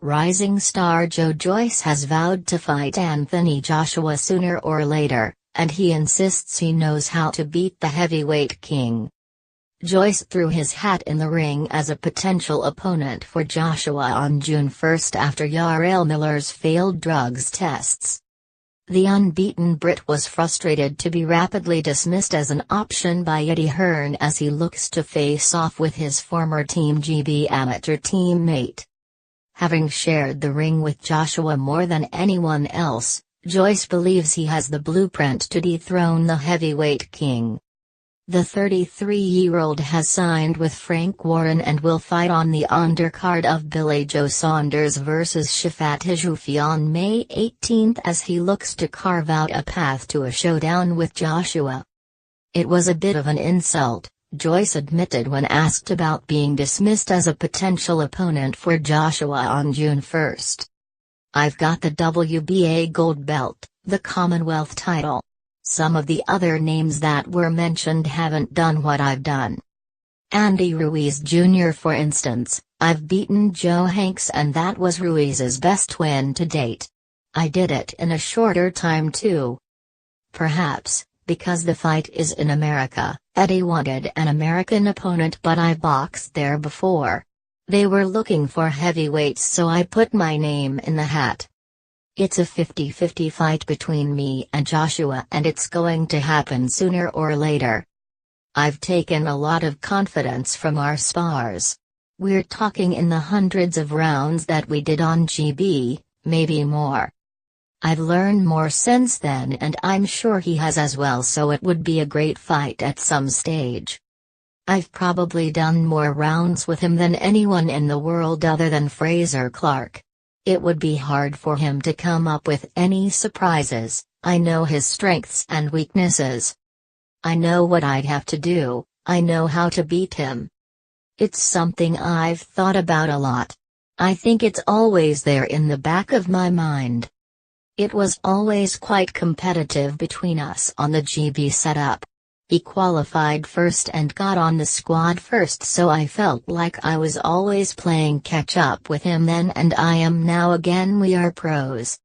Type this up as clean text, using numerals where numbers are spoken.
Rising star Joe Joyce has vowed to fight Anthony Joshua sooner or later, and he insists he knows how to beat the heavyweight king. Joyce threw his hat in the ring as a potential opponent for Joshua on June 1 after Jarrell Miller's failed drugs tests. The unbeaten Brit was frustrated to be rapidly dismissed as an option by Eddie Hearn as he looks to face off with his former Team GB amateur teammate. Having shared the ring with Joshua more than anyone else, Joyce believes he has the blueprint to dethrone the heavyweight king. The 33-year-old has signed with Frank Warren and will fight on the undercard of Billy Joe Saunders vs Shafat Hijufi on May 18 as he looks to carve out a path to a showdown with Joshua. "It was a bit of an insult," Joyce admitted when asked about being dismissed as a potential opponent for Joshua on June 1. "I've got the WBA gold belt, the Commonwealth title. Some of the other names that were mentioned haven't done what I've done. Andy Ruiz Jr. for instance, I've beaten Joe Hanks and that was Ruiz's best win to date. I did it in a shorter time too. Perhaps, because the fight is in America, Eddie wanted an American opponent but I boxed there before. They were looking for heavyweights so I put my name in the hat. It's a 50-50 fight between me and Joshua and it's going to happen sooner or later. I've taken a lot of confidence from our spars. We're talking in the hundreds of rounds that we did on GB, maybe more. I've learned more since then and I'm sure he has as well, so it would be a great fight at some stage. I've probably done more rounds with him than anyone in the world other than Fraser Clark. It would be hard for him to come up with any surprises. I know his strengths and weaknesses. I know what I'd have to do, I know how to beat him. It's something I've thought about a lot. I think it's always there in the back of my mind. It was always quite competitive between us on the GB setup. He qualified first and got on the squad first, so I felt like I was always playing catch up with him then and I am now again. We are pros.